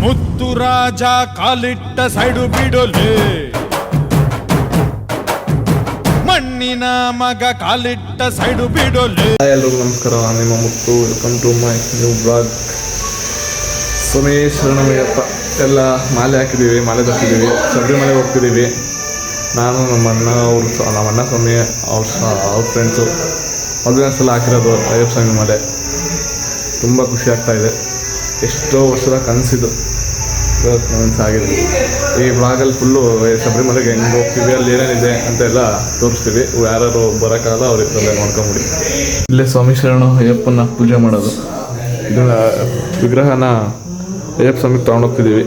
ಮುತ್ತು ರಾಜ ಕಾಲಿಟ್ಟ ಸೈಡು ಬಿಡೋಲೆ, ಮಣ್ಣಿನ ಮಗ ಕಾಲಿಟ್ಟ ಸೈಡು ಬಿಡೋಲೆ. ಎಲ್ರಿಗೂ ನಮಸ್ಕಾರ, ನಿಮ್ಮ Muthu. Welcome to my new blog. ಶರಣಮಯ್ಯಪ್ಪ ಎಲ್ಲ ಮಾಲೆ ಹಾಕಿದ್ದೀವಿ, ಮಾಲೆ ತರ್ತಿದ್ದೀವಿ, ಶಬರಿಮಲೆ ಹೋಗ್ತಿದ್ದೀವಿ. ನಾನು ನಮ್ಮ ಅಣ್ಣ ಸ್ವಾಮಿ ಅವ್ರ ಫ್ರೆಂಡ್ಸು ಮದುವೆ ಸಲ ಹಾಕಿರೋದು ಅಯ್ಯಪ್ಪ ಸ್ವಾಮಿ ಮಾಲೆ. ತುಂಬ ಖುಷಿ ಆಗ್ತಾಯಿದೆ. ಎಷ್ಟೋ ವರ್ಷದ ಕನಸಿದು ನನಸಾಗಿದೆ. ಈ ಬ್ಲಾಗಲ್ಲಿ ಫುಲ್ಲು ಶಬರಿಮಲೆಗೆ ಹೆಂಗೆ ಹೋಗ್ತೀವಿ, ಅಲ್ಲಿ ಏನೇನಿದೆ ಅಂತೆಲ್ಲ ತೋರಿಸ್ತೀವಿ. ಯಾರು ಬರೋಕ್ಕಾಗಲ್ಲ ಅವ್ರ ಇದ್ರಲ್ಲೇ ನೋಡ್ಕೊಂಬಿಡಿ. ಇಲ್ಲೇ ಸ್ವಾಮಿ ಶರಣು ಅಯ್ಯಪ್ಪನ ಪೂಜೆ ಮಾಡೋದು. ಇದನ್ನ ವಿಗ್ರಹನ ಅಯ್ಯಪ್ಪ ಸ್ವಾಮಿಗೆ ತೊಗೊಂಡೋಗ್ತಿದ್ದೀವಿ.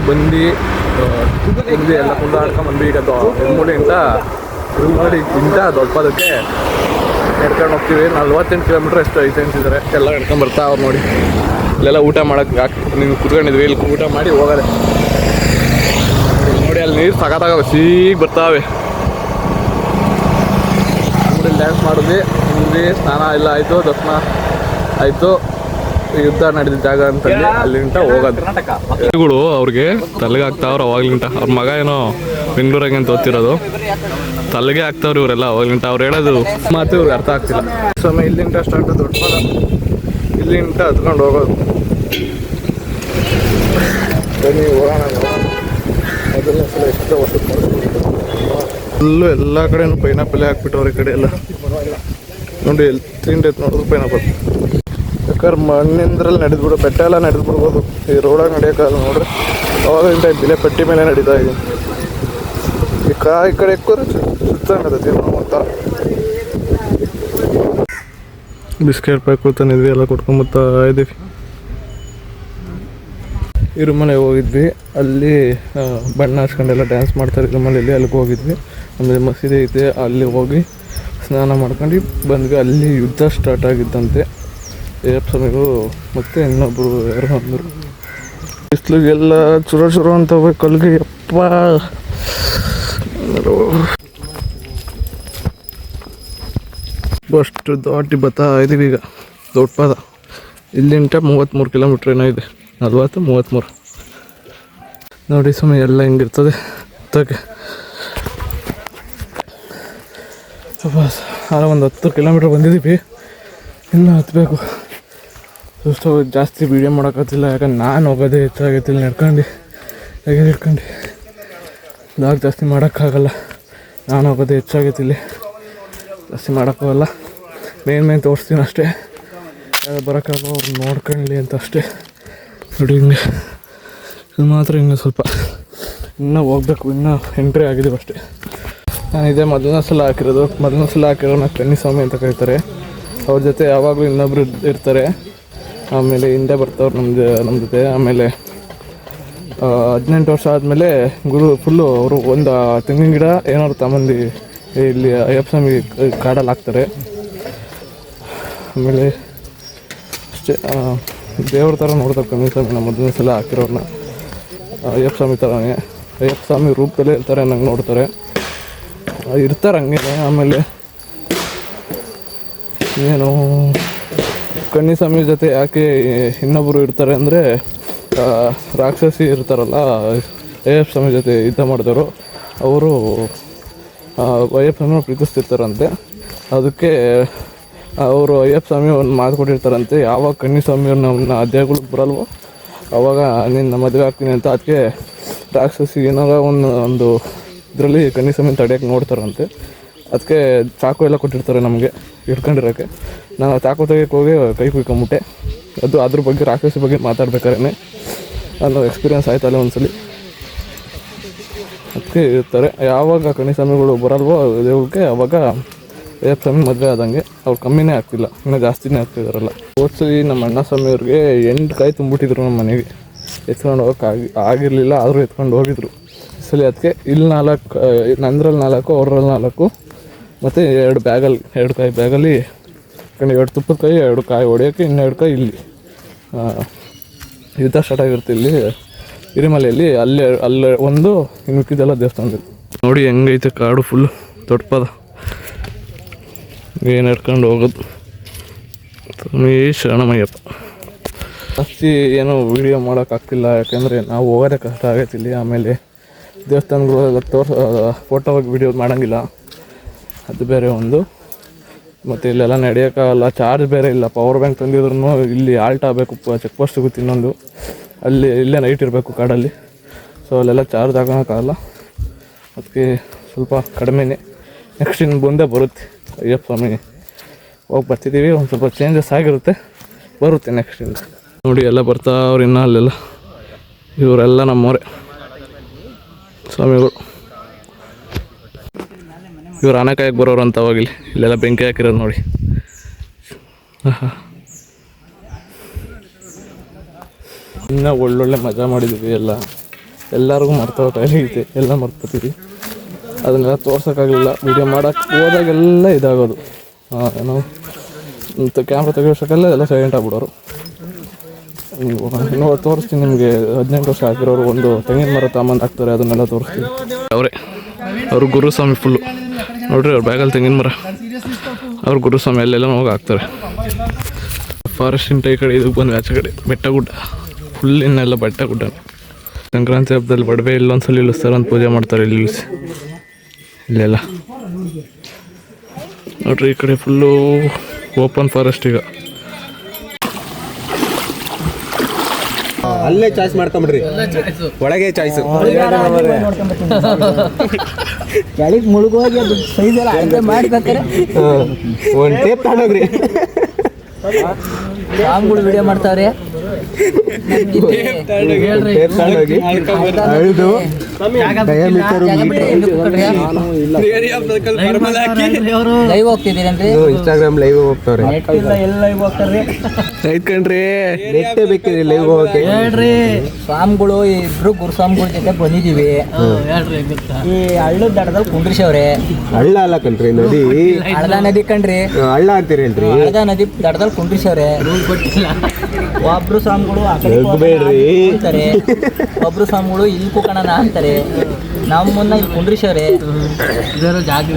ಬಂದು ಎಲ್ಲ ಕುಂದಾಡ್ಕೊಂಡ್ಬಂದು ಈಗ ಹೆಣ್ಮೂಡಿಯಿಂದ ಇಂಥ ದೊಡ್ಡಪದಕ್ಕೆ ನಡ್ಕೊಂಡು ಹೋಗ್ತೀವಿ. 48 ಕಿಲೋಮೀಟ್ರ್ ಎಷ್ಟು ಐತೆ ಅಂತಿದ್ದಾರೆ. ಎಲ್ಲ ನಡ್ಕೊಂಡು ಬರ್ತಾ ಅವ್ರು ನೋಡಿ. ಇಲ್ಲೆಲ್ಲ ಊಟ ಮಾಡೋಕ್ಕೆ ನೀವು ಕುತ್ಕೊಂಡಿದ್ವಿ, ಇಲ್ಲಿ ಊಟ ಮಾಡಿ ಹೋಗೋದೆ ನೋಡಿ. ಅಲ್ಲಿ ನೀರು ಸಖತ್ತಾಗ ಸೀಗೆ ಬರ್ತಾವೆ. ಇಲ್ಲಿ ಡ್ಯಾನ್ಸ್ ಮಾಡಿದ್ವಿ, ಇಲ್ಲಿ ಸ್ನಾನ ಎಲ್ಲ ಆಯಿತು, ದರ್ಶನ ಆಯಿತು. ಯುದ್ಧ ನಡೆದ ಜಾಗ ಅಂತಂದು ಅಲ್ಲಿಂಟ ಹೋಗೋದು. ಗಳು ಅವ್ರಿಗೆ ತಲೆಗೆ ಹಾಕ್ತಾವ್ರು ಅವಾಗ್ಲಿಂಟ. ಅವ್ರ ಮಗ ಏನೋ ಬೆಂಗಳೂರಾಗೆ ಅಂತ ಓದ್ತಿರೋದು, ತಲೆಗೆ ಹಾಕ್ತಾವ್ರು ಇವರೆಲ್ಲ ಅವಾಗ್ಲಿಂಟ. ಅವ್ರು ಹೇಳೋದು ಮಾತು ಇವ್ರಿಗೆ ಅರ್ಥ ಆಗ್ತಿಲ್ಲ. ಸಮಯ ಇಲ್ಲಿಂಟ ಸ್ಟಾರ್ಟ್ ದೊಡ್ಡ ಇಲ್ಲಿಂಟ ಹತ್ಕೊಂಡು ಹೋಗೋದು. ಬನ್ನಿ ಹೋಗೋಣ. ಮೊದಲನೇ ಸಲ ಎಷ್ಟೋ ವರ್ಷ ಫುಲ್ಲು ಎಲ್ಲ ಕಡೆನೂ ಪೈನಾಪಲ್ಲೆ ಹಾಕ್ಬಿಟ್ಟವ್ರ. ಈ ಕಡೆ ಎಲ್ಲ ನೋಡಿ, ತಿಂಡಿ ನೋಡೋದು ಪೈನಾಪಲ್. ಯಾಕಂದ್ರೆ ಮಣ್ಣಿಂದ್ರಲ್ಲಿ ನಡೆದ್ಬಿಡು, ಬೆಟ್ಟ ಎಲ್ಲ ನಡೆದ್ಬಿಡ್ಬೋದು. ಈ ರೋಡಾಗ ನಡೆಯೋಕ್ಕಾಗಲ್ಲ ನೋಡ್ರಿ. ಅವಾಗಿಂದ ಬಿಲೆ ಪಟ್ಟಿ ಮೇಲೆ ನಡೀತಾ ಇದೆ. ಈ ಕಡೆ ಎಕ್ಕೋದ್ರೆ ಸುತ್ತಾಗತ್ತೆ ಅಂತ. ಬಿಸ್ಕೆಟ್ ಪ್ಯಾಕ್ ತಂದಿದ್ವಿ, ಎಲ್ಲ ಕೊಟ್ಕೊಂಬತ್ತಾ ಇದ್ದೀವಿ. ಇರುಮಲೆ ಹೋಗಿದ್ವಿ, ಅಲ್ಲಿ ಬಣ್ಣ ಹಚ್ಕೊಂಡೆಲ್ಲ ಡ್ಯಾನ್ಸ್ ಮಾಡ್ತಾರೆ ಇರುಮಲೆಯಲ್ಲಿ. ಅಲ್ಲಿಗೆ ಹೋಗಿದ್ವಿ. ಆಮೇಲೆ ಮಸೀದಿ ಐತೆ, ಅಲ್ಲಿ ಹೋಗಿ ಸ್ನಾನ ಮಾಡ್ಕೊಂಡು ಬಂದ್ವಿ. ಅಲ್ಲಿ ಯುದ್ಧ ಸ್ಟಾರ್ಟ್ ಆಗಿದ್ದಂತೆ ಅಯ್ಯಪ್ಪ ಸ್ವಾಮಿಗೂ ಮತ್ತು ಇನ್ನೊಬ್ಬರು ಯಾರು ಅಂದರು. ಬಿಸಿಲಿಗೆಲ್ಲ ಚುರ ಅಂತ ಹೋಗಿ ಕಲ್ಗೆ ಯಪ್ಪ ಅಷ್ಟು ದಾಟಿ ಬತ್ತಾ ಇದ್ದೀವಿ. ಈಗ ದೊಡ್ಡಪಾದ ಇಲ್ಲಿಂಟ 33 ಕಿಲೋಮೀಟ್ರ್ ಏನೋ ಇದೆ. 33 ನೋಡಿ ಸಮಯ ಎಲ್ಲ ಹಿಂಗಿರ್ತದೆ. ಸ್ವಲ್ಪ ಒಂದು 10 ಕಿಲೋಮೀಟ್ರ್ ಬಂದಿದ್ದೀವಿ, ಇನ್ನೂ ಹತ್ತಬೇಕು. ಸುಸ್ತು ಜಾಸ್ತಿ ವೀಡಿಯೋ ಮಾಡೋಕ್ಕಾಗ್ತಿಲ್ಲ, ಯಾಕಂದ್ರೆ ನಾನು ಹೋಗೋದೇ ಹೆಚ್ಚಾಗೈತಿಲ್ಲ. ನಡ್ಕೊಂಡು ಲಾಗ್ ಜಾಸ್ತಿ ಮಾಡೋಕ್ಕಾಗಲ್ಲ. ನಾನು ಹೋಗೋದೇ ಹೆಚ್ಚಾಗೈತಿಲ್ಲಿ, ಜಾಸ್ತಿ ಮಾಡೋಕ್ಕಾಗಲ್ಲ. ಮೇನ್ ತೋರಿಸ್ತೀನಿ ಅಷ್ಟೇ. ಬರೋಕ್ಕಾಗಲ್ಲ ಅವ್ರು ನೋಡ್ಕೊಳ್ಳಿ ಅಂತ ಅಷ್ಟೇ. ನೋಡಿ ಹಿಂಗೆ ಇದು ಮಾತ್ರ ಹಿಂಗೆ ಸ್ವಲ್ಪ ಇನ್ನೂ ಹೋಗ್ಬೇಕು. ಇನ್ನೂ ಎಂಟ್ರಿ ಆಗಿದ್ದೀವಿ ಅಷ್ಟೇ. ನಾನು ಇದೇ ಮೊದಲನೇ ಸಲ ಹಾಕಿರೋನ ಕನ್ನಿಸ್ವಾಮಿ ಅಂತ ಕರೀತಾರೆ. ಅವ್ರ ಜೊತೆ ಯಾವಾಗಲೂ ಇನ್ನೊಬ್ರು ಇರ್ತಾರೆ. ಆಮೇಲೆ ಹಿಂದೆ ಬರ್ತಾವ್ರು ನಮ್ಮ ಜೊತೆ. ಆಮೇಲೆ 18 ವರ್ಷ ಆದಮೇಲೆ ಫುಲ್ಲು ಅವರು ಒಂದು ತೆಂಗಿನ ಗಿಡ ಏನಾದ್ರು ತಗೊಂಡು ಇಲ್ಲಿ ಅಯ್ಯಪ್ಪ ಸ್ವಾಮಿ ಕಾಡಲ್ಲಿ ಹಾಕ್ತಾರೆ. ಆಮೇಲೆ ಅಷ್ಟೇ, ದೇವ್ರ ಥರ ನೋಡ್ತಾರೆ ಕನ್ನಿಸ್ವಾಮಿನ. ಮೊದಲನೇ ಸಲ ಹಾಕಿರೋರನ್ನ ಅಯ್ಯಪ್ಪ ಸ್ವಾಮಿ ಥರನೇ, ಅಯ್ಯಪ್ಪ ಸ್ವಾಮಿ ರೂಪದಲ್ಲೇ ಇರ್ತಾರೆ ನಂಗೆ ನೋಡ್ತಾರೆ, ಇರ್ತಾರೆ ಹಂಗೆ. ಆಮೇಲೆ ಏನು ಕನ್ನಿಸ್ವಾಮಿ ಜೊತೆ ಯಾಕೆ ಇನ್ನೊಬ್ಬರು ಇರ್ತಾರೆ ಅಂದರೆ, ರಾಕ್ಷಸಿ ಇರ್ತಾರಲ್ಲ ಅಯ್ಯಪ್ಪ ಸ್ವಾಮಿ ಜೊತೆ ಯುದ್ಧ ಮಾಡಿದವರು, ಅವರು ಅಯ್ಯಪ್ಪ ಸ್ವಾಮಿನ ಪ್ರೀತಿಸ್ತಿರ್ತಾರಂತೆ. ಅದಕ್ಕೆ ಅವರು ಅಯ್ಯಪ್ಪ ಸ್ವಾಮಿ ಒಂದು ಮಾತು ಕೊಟ್ಟಿರ್ತಾರಂತೆ, ಯಾವಾಗ ಕನ್ನಿಸ್ವಾಮಿಯವ್ರು ನಮ್ಮನ್ನ ಅಧ್ಯಾಯಗಳಿಗೆ ಬರಲ್ವೋ ಅವಾಗ ನಿನ್ನ ಮದುವೆ ಆಗ್ತೀನಿ ಅಂತ. ಅದಕ್ಕೆ ರಾಕ್ಷಸಿ ಏನಾರ ಒಂದು ಇದರಲ್ಲಿ ಕನ್ನಿಸ್ವಾಮಿನ ತಡೆಯೋಕ್ಕೆ ನೋಡ್ತಾರಂತೆ. ಅದಕ್ಕೆ ಚಾಕು ಎಲ್ಲ ಕೊಟ್ಟಿರ್ತಾರೆ ನಮಗೆ ಹಿಡ್ಕೊಂಡಿರೋಕ್ಕೆ. ನಾನು ಚಾಕು ತೆಗಿಯೋಕ್ಕೆ ಹೋಗಿ ಕೈ ಕುಯ್ಕೊಂಬಿಟ್ಟೆ. ಅದು ಅದ್ರ ಬಗ್ಗೆ ರಾಕ್ಷಸಿ ಬಗ್ಗೆ ಮಾತಾಡ್ಬೇಕಾದ್ರೆ ಅನ್ನೋ ಎಕ್ಸ್ಪೀರಿಯನ್ಸ್ ಆಯ್ತಲ್ಲ ಒಂದ್ಸಲಿ. ಅದಕ್ಕೆ ಇರ್ತಾರೆ ಯಾವಾಗ ಕಣಿಸ್ವಾಮಿಗಳು ಬರಲ್ವೋ ದೇವ್ರಿಗೆ ಅವಾಗ ಅಯ್ಯಪ್ಪ ಸ್ವಾಮಿ ಮದುವೆ ಆದಂಗೆ ಅವ್ರು ಕಮ್ಮಿನೇ ಆಗ್ತಿಲ್ಲ, ಇನ್ನೂ ಜಾಸ್ತಿನೇ ಆಗ್ತಿದಾರಲ್ಲ. ಹೋದ್ಸಲಿ ನಮ್ಮ ಅಣ್ಣ ಸ್ವಾಮಿಯವ್ರಿಗೆ 8 ಕಾಯಿ ತುಂಬಿಟ್ಟಿದ್ರು ನಮ್ಮ ಮನೆಗೆ. ಎತ್ಕೊಂಡು ಹೋಗೋಕೆ ಆಗಿರಲಿಲ್ಲ, ಆದರೂ ಎತ್ಕೊಂಡು ಹೋಗಿದ್ರು ಸಲಿ. ಅದಕ್ಕೆ ಇಲ್ಲಿ 4, ನಂದ್ರಲ್ಲಿ 4, ಅವ್ರಲ್ಲಿ 4 ಮತ್ತು 2 ಬ್ಯಾಗಲ್ಲಿ 2 ಕಾಯಿ ಬ್ಯಾಗಲ್ಲಿ 2 ತುಪ್ಪದ ಕಾಯಿ, 2 ಕಾಯಿ ಹೊಡೆಯೋಕ್ಕೆ, ಇನ್ನೂ 2 ಕಾಯಿ ಇಲ್ಲಿ ಯುದ್ಧ ಸ್ಟಾರ್ಟ್ ಆಗಿರುತ್ತೆ ಇಲ್ಲಿ ಹಿರಿಮಲೆಯಲ್ಲಿ. ಅಲ್ಲೇ ಒಂದು, ಇನ್ನು ಮಿಕ್ಕಿದೆಲ್ಲ ದೇವಸ್ಥಾನದಲ್ಲಿ. ನೋಡಿ ಹೆಂಗೈತೆ ಕಾಡು ಫುಲ್ಲು ದೊಡ್ಡಪದ. ಏನು ನಡ್ಕೊಂಡು ಹೋಗೋದು ಶರಣಮಯ್ಯಪ್ಪ. ಜಾಸ್ತಿ ಏನೋ ವೀಡಿಯೋ ಮಾಡೋಕ್ಕಾಗ್ತಿಲ್ಲ, ಯಾಕೆಂದರೆ ನಾವು ಹೋಗೋದೇ ಕಷ್ಟ ಆಗೈತೆ ಇಲ್ಲಿ. ಆಮೇಲೆ ದೇವಸ್ಥಾನಗಳೆಲ್ಲ ಫೋಟೋವಾಗಿ ವೀಡಿಯೋ ಮಾಡೋಂಗಿಲ್ಲ, ಅದು ಬೇರೆ ಒಂದು. ಮತ್ತು ಇಲ್ಲೆಲ್ಲ ನಡೆಯೋಕ್ಕಾಗಲ್ಲ, ಚಾರ್ಜ್ ಬೇರೆ ಇಲ್ಲ. ಪವರ್ ಬ್ಯಾಂಕ್ ತಂದಿದ್ರು ಇಲ್ಲಿ ಆಲ್ಟ್ ಆಗಬೇಕು, ಚೆಕ್ ಪೋಸ್ಟ್ ಸಿಗುತ್ತೆ ಇನ್ನೊಂದು, ಇಲ್ಲೇ ನೈಟ್ ಇರಬೇಕು ಕಾಡಲ್ಲಿ. ಸೊ ಅಲ್ಲೆಲ್ಲ ಚಾರ್ಜ್ ಹಾಕೋಕ್ಕಾಗಲ್ಲ, ಅದಕ್ಕೆ ಸ್ವಲ್ಪ ಕಡಿಮೆನೇ. ನೆಕ್ಸ್ಟ್ ಇನ್ನು ಮುಂದೆ ಬರುತ್ತೆ ಅಯ್ಯಪ್ಪ ಸ್ವಾಮಿ ಹೋಗಿ ಬರ್ತಿದ್ದೀವಿ. ಒಂದು ಸ್ವಲ್ಪ ಚೇಂಜಸ್ ಆಗಿರುತ್ತೆ, ಬರುತ್ತೆ ನೆಕ್ಸ್ಟ್ ಇನ್ನು. ನೋಡಿ ಎಲ್ಲ ಬರ್ತಾವ್ರು ಇನ್ನೂ ಅಲ್ಲೆಲ್ಲ. ಇವರೆಲ್ಲ ನಮ್ಮವರೇ ಸ್ವಾಮಿಗಳು. ಇವ್ರು ಆನೆಕಾಯಕ್ಕೆ ಬರೋರು ಅಂತ ಅವಾಗಿಲ್ಲಿ. ಇಲ್ಲೆಲ್ಲ ಬೆಂಕಿ ಹಾಕಿರೋದು ನೋಡಿ. ಇನ್ನೂ ಒಳ್ಳೊಳ್ಳೆ ಮಜಾ ಮಾಡಿದ್ದೀವಿ ಎಲ್ಲರಿಗೂ ಮರ್ತೋಗೈತೆ, ಎಲ್ಲ ಮರ್ತ್ಬಿಟ್ಟಿದ್ವಿ. ಅದನ್ನೆಲ್ಲ ತೋರ್ಸೋಕ್ಕಾಗಲಿಲ್ಲ, ವೀಡಿಯೋ ಮಾಡೋಕ್ಕೆ ಹೋದಾಗೆಲ್ಲ ಇದಾಗೋದು. ಏನೋ ಕ್ಯಾಮ್ರಾ ತೆಗಿಯೋಷ್ಟಕ್ಕೆಲ್ಲ ಎಲ್ಲ ಸೈಲೆಂಟ್ ಆಗ್ಬಿಡೋರು. ಇನ್ನೂ ತೋರಿಸ್ತೀನಿ ನಿಮಗೆ. 18 ವರ್ಷ ಆಗಿರೋರು ಒಂದು ತೆಂಗಿನ ಮರ ತಾಂಬಂದು ಹಾಕ್ತಾರೆ, ಅದನ್ನೆಲ್ಲ ತೋರಿಸ್ತೀನಿ. ಅವರು ಗುರುಸ್ವಾಮಿ ಫುಲ್ಲು ನೋಡ್ರಿ, ಅವ್ರ ಬ್ಯಾಗಲ್ಲಿ ತೆಂಗಿನ ಮರ, ಅವ್ರು ಗುರುಸ್ವಾಮಿ ಅಲ್ಲೆಲ್ಲ ಹೋಗಿ ಹಾಕ್ತಾರೆ. ಫಾರೆಸ್ಟಿನ ಈ ಕಡೆ ಇದಕ್ಕೆ ಬಂದು ಆಚೆ ಕಡೆ ಬೆಟ್ಟ ಗುಡ್ಡ ಫುಲ್, ಇನ್ನೆಲ್ಲ ಬೆಟ್ಟ ಗುಡ್ಡ. ಸಂಕ್ರಾಂತಿ ಹಬ್ಬದಲ್ಲಿ ಬಡವೆ ಇಲ್ಲೊಂದ್ಸಲ ಇಳಿಸ್ತಾರೆ ಅಂತ ಪೂಜೆ ಮಾಡ್ತಾರೆ ಇಲ್ಲಿ ಇಳಿಸಿ. ಇಲ್ಲೆಲ್ಲ ನೋಡ್ರಿ, ಈ ಕಡೆ ಫುಲ್ಲು ಓಪನ್ ಫಾರೆಸ್ಟ್. ಈಗ ಅಲ್ಲೇ ಚಾಯ್ಸ್ ಮಾಡ್ಕೊಂಬಿಡ್ರಿ, ಒಳಗೆ ಚಾಯ್ಸು. ಕೆಳಗೆ ಮುಳುಗೋಗಿ ಅದು ಸೈಜ್ ಎಲ್ಲ ಅಳತೆ ಮಾಡ್ಬೇಕಾರೆ ಒಂದು ಟೇಪ್ ತಗೊಂಡೋಗ್ರಿ. ರಾಮ್ಗಳು ವಿಡಿಯೋ ಮಾಡ್ತಾವ್ರೆ. ಲೈವ್ ಹೋಗ್ತಿದ್ದೀರೇನ್ರಿ? ಇನ್ಸ್ಟಾಗ್ರಾಮ್ ಲೈವ್ ಹೋಗ್ತಾವ್ರೆ. ನೆಟ್ಟೇ ಬೇಕಿರಿ ಲೈವ್ ಹೋಗಕ್ಕೆ. ಹೇಳ್ರಿ, ಸ್ವಾಮಿಗಳು ಇಬ್ರು ಗುರುಸ್ವಾಮಿಗಳ ಜೊತೆ ಬಂದಿದೀವಿ. ಈ ಹಳ್ಳದ ದಡದಲ್ಲಿ ಕುಂಡ್ರಿಸವ್ರೆ. ಹಳ್ಳ ಅಲ್ಲ ಕಣ್ರಿ, ನದಿ. ಹಳ್ಳದ ನದಿ ಕಣ್ರಿ, ಹಳ್ಳ ಅಂತೀರೇನ್ರಿ? ಹಳ್ಳದ ನದಿ ದಡದಲ್ಲಿ ಕುಂಡ್ರಿಸವ್ರೆ. ಒಬ್ರು ಸ್ವಾಮಿಗಳು ಅಂತಾರೆ, ಒಬ್ರು ಸ್ವಾಮಿಗಳು ಇಲ್ಲಿ ಕುಕಣನ ಅಂತಾರೆ. ನಮ್ಮನ್ನ ಇಲ್ಲಿ ಕುಂಡ್ರಿಸವ್ರೆ.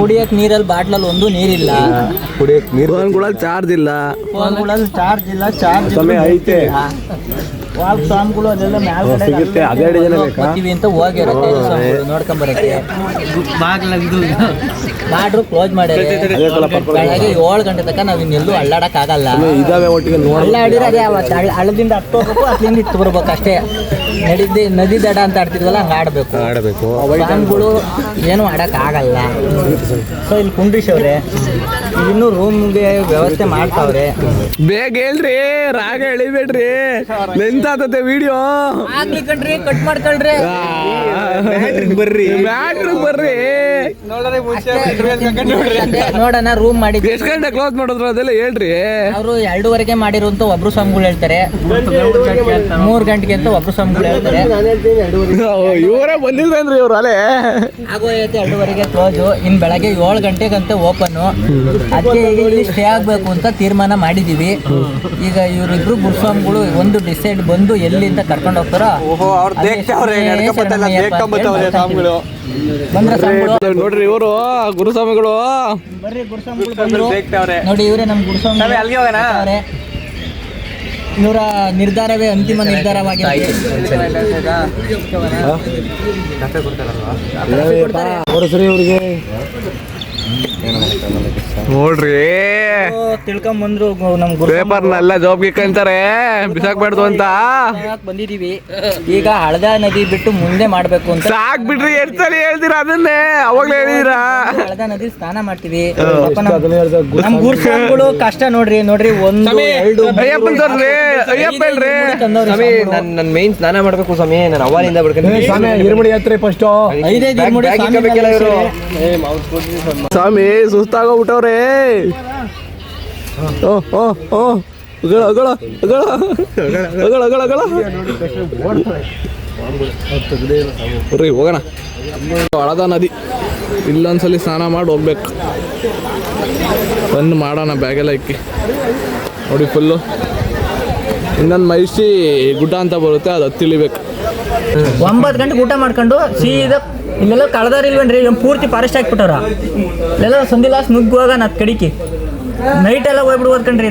ಕುಡಿಯಕ್ ನೀರಲ್ಲಿ ಬಾಟ್ಲಲ್ಲಿ ಒಂದು ನೀರಿಲ್ಲ, ಕುಡಿಯಕ್ ನೀರು ಚಾರ್ಜ್ ಇಲ್ಲ, ಫೋನ್ಗಳಲ್ಲಿ ಚಾರ್ಜ್ ಇಲ್ಲ. ಚಾರ್ಜ್ ಐತೆ. ಸ್ವಾಮಿಗಳು ಅದೆಲ್ಲ ಬರ್ತೀವಿ ಅಂತ ಹೋಗಿರುತ್ತೆ ನೋಡ್ಕೊಂಬರಕ್ಕೆ. ಬಾಡ್ರು ಕ್ಲೋಸ್ ಮಾಡ್ಯಾರೆ. ಬೆಳಗ್ಗೆ 7 ಗಂಟೆ ತನಕ ನಾವು ಇನ್ನೆಲ್ಲೂ ಅಳ್ಳಾಡಕ್ ಆಗಲ್ಲ. ಅಳ್ಳಾಡಿದ್ರೆ ಅದೇ ಹಳ್ಳದಿಂದ ಹತ್ತು ಹೋಗ್ಬೇಕು, ಅಲ್ಲಿಂದ ಇತ್ತು ಬರ್ಬೇಕು ಅಷ್ಟೇ. ನದಿ ದಡ ಅಂತ ಆಡ್ತಿದ್ವಲ್ಲ, ಹಂಗೆ ಆಡಬೇಕು. ಸ್ವಾಮಿಗಳು ಏನು ಆಡಕ್ ಆಗಲ್ಲ. ಸೊ ಇಲ್ಲಿ ಕುಂಡ್ರಿಸವ್ರೆ. ಇನ್ನೂ ರೂಮ್ಗೆ ವ್ಯವಸ್ಥೆ ಮಾಡ್ತಾವ್ರೆ. ಬೇಗ ಹೇಳ್ರಿ, ರಾಗ ಎಳಿಬೇಡ್ರಿ, ಲೆಂತಾತತೆ ವಿಡಿಯೋ. ಆಗ್ಲಿ ಕಣ್ರಿ, ಕಟ್ ಮಾಡ್ಕೊಳ್ರಿ. ಬರ್ರಿ ನೋಡೋಣ ರೂಮ್ ಮಾಡಿದ್ವಿ. ಎಷ್ಟು ಗಂಟೆ ಕ್ಲೋಸ್ ಮಾಡಿದ್ರು ಅದೆಲ್ಲ ಹೇಳ್ರಿ. ಅವರು 2:30ಗೆ ಮಾಡಿರುವಂತ ಒಬ್ರು ಸ್ವಾಮಿಗಳು ಹೇಳ್ತಾರೆ, 3 ಗಂಟೆಗೆ ಅಂತ ಒಬ್ರು ಸ್ವಾಮಿಗಳು ಹೇಳ್ತಾರೆ. ಇವರೇ ಬಂದಿದ್ರೇನ್ರಿ ಇವ್ರು ಅಲ್ಲೇ ಆಗೋಯ್ತು 2:30ಗೆ ಕ್ಲೋಸ್. ಇನ್ನು ಬೆಳಗ್ಗೆ 7 ಗಂಟೆಗಂತ ಓಪನ್. ಅದಕ್ಕೆ ಈಗ ಇಲ್ಲಿ ಸ್ಟೇ ಆಗ್ಬೇಕು ಅಂತ ತೀರ್ಮಾನ ಮಾಡಿದೀವಿ. ಈಗ ಇವರಿಬ್ರು ಗುರುಸ್ವಾಮಿಗಳು ಒಂದು ಡಿಸೈಡ್ ಬಂದು ಎಲ್ಲಿಂದ ಕರ್ಕೊಂಡು ಹೋಗ್ತಾರೋ ನೋಡ್ರಿ, ಇವರು ಗುರುಸ್ವಾಮಿಗಳು. ಬರ್ರಿ, ಗುರುಸ್ವಾಮಿಗಳು ಬಂದ್ರು ನೋಡಿ. ಇವರೇ ನಮ್ಮ ಗುರುಸ್ವಾಮಿ. ಇವರ ನಿರ್ಧಾರವೇ ಅಂತಿಮ ನಿರ್ಧಾರವಾಗಿದೆ. ಅವ್ರಿಗೆ ನೋಡ್ರಿ ತಿಳ್ಕೊಂಬಂದ್ರು ನಮ್ ಪೇಪರ್ನೆಲ್ಲ ಜೋಬ್ಗೆ ಕಂತಾರೆ ಬಿಸಾಕ್ಬಾರ್ದು ಅಂತ ಬಂದಿದೀವಿ. ಈಗ ಹಳದ ನದಿ ಬಿಟ್ಟು ಮುಂದೆ ಮಾಡ್ಬೇಕು ಅಂತ ಸಾಕ್ ಬಿಡ್ರಿ. ಎಷ್ಟು ಸಲ ಹೇಳ್ತೀರಾ ಅದನ್ನೇ? ಅವಾಗ್ಲೇ ಹೇಳಿದಿರಾ. ಹಳದ ನದಿ ಸ್ನಾನ ಮಾಡ್ತೀವಿ. ನಮ್ ಗುರುಗಳು ಕಷ್ಟ ನೋಡ್ರಿ ಒಂದು ಎರಡು ಅಯ್ಯಪ್ಪನ್ ತೋರ್ರಿ, ಅಯ್ಯಪ್ಪ ಹೇಳ್ರಿ. ಸ್ವಾಮಿ ನನ್ ಮೇನ್ ಸ್ನಾನ ಮಾಡ್ಬೇಕು ಸ್ವಾಮಿ. ನಾನು ಅವನಿಂದ ಇರ್ಮಡಿ ಹತ್ರ ಫಸ್ಟ್ ಸ್ವಾಮಿ ಸುಸ್ತಾಗೋಗ್ಬಿಟ್ಟವ್ರೆ. ಬರ್ರಿ ಹೋಗೋಣ. ಹಳದ ನದಿ ಇಲ್ಲೊಂದ್ಸಲಿ ಸ್ನಾನ ಮಾಡಿ ಹೋಗ್ಬೇಕು. ಬಂದು ಮಾಡೋಣ ಬ್ಯಾಗೆಲ್ಲ ಇಕ್ಕಿ. ನೋಡಿ ಫುಲ್ಲು ಇನ್ನೊಂದು ಮೈಸಿ ಗುಡ್ಡ ಅಂತ ಬರುತ್ತೆ, ಅದು ಹತ್ತಿಳಿಬೇಕು. 9 ಗಂಟೆಗೆ ಊಟ ಮಾಡ್ಕೊಂಡು ಸೀದಾ ಇಲ್ಲೆಲ್ಲ ಕಳೆದಾರಿಲ್ವೇನ್ರಿ? ಪೂರ್ತಿ ಫಾರೆಸ್ಟ್ ಹಾಕ್ಬಿಟ್ಟಾರ. ಇಲ್ಲೆಲ್ಲ ಸಂದಿಲಾಸ್ ನುಗ್ಗುವಾಗ ನತ್ ಕಡಿಕಿ ನೈಟ್ ಎಲ್ಲ ಹೋಗ್ಬಿಡ್ಬೋದು ಕಣ್ರಿ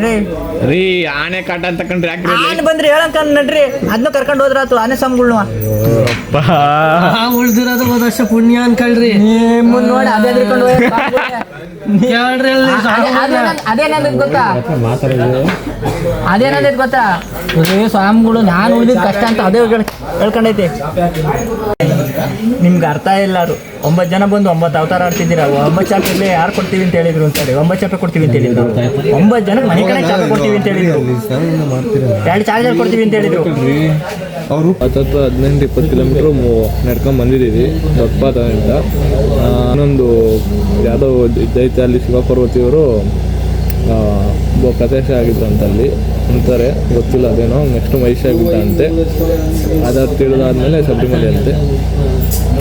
ರೀ. ಆನೆ ಕಾಟ ಅಂತ ಕಂಡ್ರಿ. ಆನೆ ಬಂದ್ರಿ ಹೇಳಂಕ ನಡ್ರಿ, ಅದನ್ನ ಕರ್ಕೊಂಡು ಹೋದ್ರಾತು ಆನೆ ಸ್ವಾಮಿಗಳ್ನ. ಉಳ್ದಿರೋದು ಹೋದ ವರ್ಷ ಪುಣ್ಯ ಅನ್ಕಳ್ರಿ. ನೋಡಿ ಅದೇ ಹಿಡ್ಕೊಂಡು ಅದೇನಂದ್ ಗೊತ್ತಾ ಸ್ವಾಮಿಗಳು ನಾನು ಉಳಿದಿದ್ ಕಷ್ಟ ಅಂತ ಅದೇ ಹೇಳ್ಕೊಂಡೈತೆ. ನಿಮ್ಗೆ ಅರ್ಥ ಇಲ್ಲ. 9 ಜನ ಬಂದು 9 ಅವತಾರ ಆಡ್ತಿದ್ದೀರ. 9 ಚಾಪೆ ಯಾರು ಕೊಡ್ತೀವಿ ಅಂತ ಹೇಳಿದ್ರು ಅಂತಾರೆ. 9 ಚಾಪೆ ಕೊಡ್ತೀವಿ ಅಂತ ಹೇಳಿದ್ರು. 9 ಜನಕ್ಕೆ ಮನೆ ಕಡೆ ಚಾಪೆ ಕೊಡ್ತೀವಿ ಅಂತ ಹೇಳಿದ್ರು. 2 ಚಾರ್ಜರ್ ಕೊಡ್ತೀವಿ ಅಂತ ಹೇಳಿದ್ರು. ಅವರು 18-20 ಕಿಲೋಮೀಟ್ರು ನಡ್ಕೊಂಡು ಬಂದಿದ್ದೀವಿ ದೊಡ್ಡಪಾದ ಅಂತ. ಇನ್ನೊಂದು ಯಾವುದೋ ಇದೈತೆ ಅಲ್ಲಿ ಶಿವಪಾರ್ವತಿಯವರು ಪ್ರದೇಶ ಆಗಿತ್ತು ಅಂತ ಅಲ್ಲಿ ಅಂತಾರೆ, ಗೊತ್ತಿಲ್ಲ ಅದೇನೋ. ನೆಕ್ಸ್ಟ್ ಮಹಿಷಾಗಿದ್ದ ಅಂತೆ. ಅದಾದ ತಿಳಿದಾದ್ಮೇಲೆ ಶಬರಿಮಲೆ ಅಂತೆ.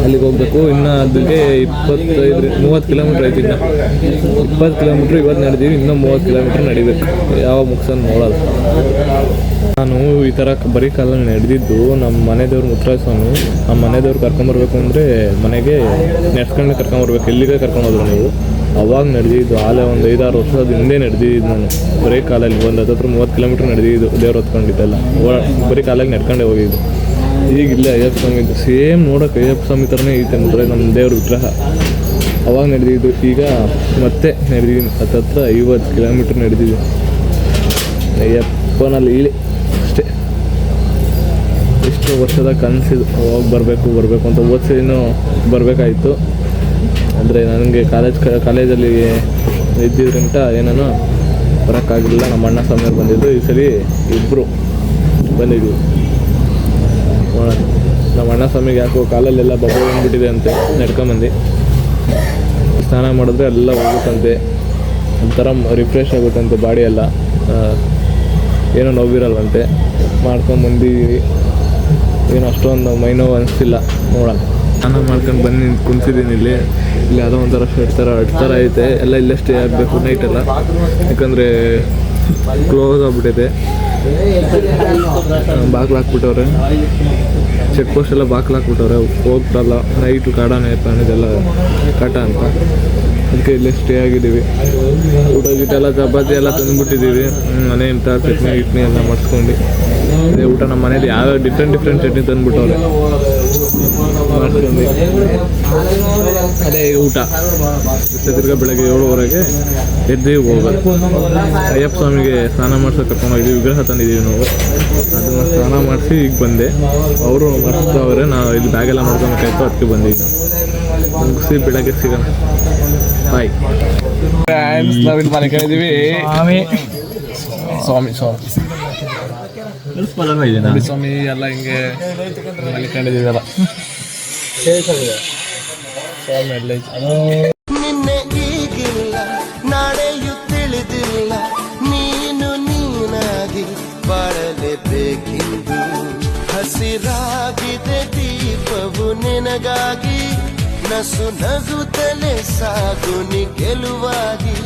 ಅಲ್ಲಿಗೆ ಹೋಗ್ಬೇಕು. ಇನ್ನು ಅದಕ್ಕೆ 25-30 ಕಿಲೋಮೀಟ್ರ್ ಐತಿ. ಇನ್ನು 20 ಕಿಲೋಮೀಟ್ರ್ ಇವತ್ತು ನಡೆದೀವಿ. ಇನ್ನೂ 30 ಕಿಲೋಮೀಟ್ರ್ ನಡಿಬೇಕು. ಯಾವ ಮುಗಿಸೋದು ನೋಡೋದು. ನಾನು ಈ ಥರ ಬರೀ ಕಾಲಲ್ಲಿ ನಡೆದಿದ್ದು ನಮ್ಮ ಮನೆ ದೇವ್ರು ಮುತ್ತರಾಯ ಸ್ವಾಮಿ. ನಮ್ಮ ಮನೆ ದೇವ್ರು ಕರ್ಕೊಂಬರ್ಬೇಕು ಅಂದರೆ ಮನೆಗೆ ನೆಡ್ಸ್ಕೊಂಡು ಕರ್ಕೊಂಬರ್ಬೇಕು. ಎಲ್ಲಿಗೆ ಕರ್ಕೊಂಡೋದ್ರು ನೀವು? ಅವಾಗ ನಡೆದಿದ್ದು ಆಲೇ ಒಂದು 5-6 ವರ್ಷದ ಹಿಂದೆ ನಡೆದಿದ್ದು ನಾನು ಬರೀ ಕಾಲಲ್ಲಿ. ಒಂದು 30 ಕಿಲೋಮೀಟ್ರ್ ನಡೆದಿದ್ದು ದೇವ್ರು ಹೊತ್ಕೊಂಡಿದ್ದೆಲ್ಲ. ಬರೀ ಕಾಲಾಗಿ ನಡ್ಕೊಂಡೇ ಹೋಗಿದ್ದು. ಈಗಿಲ್ಲ ಅಯ್ಯಪ್ಪ ಸ್ವಾಮಿ ಸೇಮ್ ನೋಡೋಕೆ ಅಯ್ಯಪ್ಪ ಸ್ವಾಮಿ ಥರನೇ ಐತೆ ಅಂದರೆ ನಮ್ಮ ದೇವ್ರ ವಿಗ್ರಹ. ಅವಾಗ ನಡೆದಿದ್ದು. ಈಗ ಮತ್ತೆ ನಡೆದಿದ್ದೀನಿ 50 ಕಿಲೋಮೀಟ್ರ್ ನಡೆದಿದ್ದೀನಿ ಅಯ್ಯಪ್ಪನಲ್ಲಿ ಇಳಿ ಅಷ್ಟೇ. ಇಷ್ಟು ವರ್ಷದ ಕನಸಿದು ಹೋಗಿ ಬರಬೇಕು ಅಂತ. ಓದಿಸಿನೂ ಬರಬೇಕಾಯಿತು. ಅಂದರೆ ನನಗೆ ಕಾಲೇಜಲ್ಲಿ ಇದ್ದಿದ್ರಿಂದ ಏನೋ ಬರೋಕ್ಕಾಗಿಲ್ಲ. ನಮ್ಮ ಅಣ್ಣ ಸ್ವಾಮಿಯವ್ರು ಬಂದಿದ್ದು. ಈ ಸಲ ಇಬ್ಬರು ಬಂದಿದ್ದೀವಿ. ನಮ್ಮ ಅಣ್ಣ ಸ್ವಾಮಿಗೆ ಯಾಕೋ ಕಾಲಲ್ಲೆಲ್ಲ ಬಬ್ಬ ಬಂದ್ಬಿಟ್ಟಿದೆ ಅಂತೆ. ನಡ್ಕೊಂಬಂದು ಸ್ನಾನ ಮಾಡಿದ್ರೆ ಎಲ್ಲ ಹೋಗುತ್ತಂತೆ. ಒಂಥರ ರಿಫ್ರೆಶ್ ಆಗುತ್ತಂತೆ ಬಾಡಿ ಎಲ್ಲ. ಏನೋ ನೋವಿರಲ್ವಂತೆ. ಮಾಡ್ಕೊಂಬಂದಿದ್ದೀವಿ. ಏನು ಅಷ್ಟೊಂದು ಮೈನೋವು ಅನಿಸ್ತಿಲ್ಲ. ನೋಡೋಣ. ಸ್ನಾನ ಮಾಡ್ಕೊಂಡು ಬಂದು ಕುಂತಿದ್ದೀನಿ ಇಲ್ಲಿ. ಯಾವುದೋ ಒಂಥರ ಶೆಡ್ ಥರ ಐತೆ. ಎಲ್ಲ ಇಲ್ಲೇ ಸ್ಟೇ ಆಗಬೇಕು ನೈಟೆಲ್ಲ. ಯಾಕಂದರೆ ಕ್ಲೋಸ್ ಆಗಿಬಿಟ್ಟಿದೆ. ಬಾಗಿಲು ಹಾಕ್ಬಿಟ್ಟವ್ರೆ. ಚೆಕ್ ಪೋಸ್ಟ್ ಎಲ್ಲ ಬಾಗಿಲು ಹಾಕ್ಬಿಟ್ಟವ್ರೆ. ಹೋಗ್ಬಿಡಲ್ಲ ನೈಟು. ಕಾಡಾನೆ ಇದೆಲ್ಲ ಕಾಟ ಅಂತ. ಅದಕ್ಕೆ ಇಲ್ಲೇ ಸ್ಟೇ ಆಗಿದ್ದೀವಿ. ಊಟ ಗೀಟ ಎಲ್ಲ ಚಪಾತಿ ಎಲ್ಲ ತಂದುಬಿಟ್ಟಿದ್ದೀವಿ. ಮನೆಯಿಂದ ಚಟ್ನಿ ಎಲ್ಲ ಮಾಡಿಸ್ಕೊಂಡು ಅದೇ ಊಟ. ನಮ್ಮ ಮನೇಲಿ ಯಾವ್ಯಾವ ಡಿಫ್ರೆಂಟ್ ಚಟ್ನಿ ತಂದುಬಿಟ್ಟವ್ರೆ ಮಾಡಿಸ್ಕೊಂಡು ಅದೇ ಊಟ. ತಿರ್ಗಾ ಬೆಳಗ್ಗೆ 7:30ಗೆ ಎದ್ದು ಹೋಗೋದು. ಅಯ್ಯಪ್ಪ ಸ್ವಾಮಿಗೆ ಸ್ನಾನ ಮಾಡ್ಸೋಕೆ ಕರ್ಕೊಂಡೋಗಿದ್ದೀವಿ. ವಿಗ್ರಹ ತಂದಿದ್ದೀವಿ ನಾವು. ಅದನ್ನು ಸ್ನಾನ ಮಾಡಿಸಿ ಈಗ ಬಂದೆ. ಅವರು ಮಾಡ್ತಾವ್ರೆ. ನಾವು ಇಲ್ಲಿ ಬ್ಯಾಗೆಲ್ಲ ಮಾಡ್ಕೊಬೇಕಾಯ್ತು. ಅದಕ್ಕೆ ಬಂದಿದ್ದು. ಮುಗಿಸಿ ಬೆಳಗ್ಗೆ ಸಿಗೋಣ. ಬಾಯ್. ನಾವಿಲ್ಲಿ ಮನೆ ಕಳಿದ್ದೀವಿ. ಸ್ವಾಮಿ ಸ್ವಾಮಿ ಎಲ್ಲ ಹಿಂಗೆ ಮಲ್ಕೊಂಡಿದ್ದೀವಲ್ಲ. ಸ್ವಾಮಿ ಎಲ್ಲ ನಿನ್ನೆ ಈಗಿಲ್ಲ, ನಾಳೆಯೂ ತಿಳಿದಿಲ್ಲ. ನೀನು ನೀನಾಗಿ ಬಾಳಲೇಬೇಕೆಂದು ಹಸಿರಾಗಿದೆ ದೀಪವು ನಿನಗಾಗಿ. ನಸು ನಗುತ್ತಲೇ ಸಾಗು ನಿ ಗೆಲುವಾಗಿ.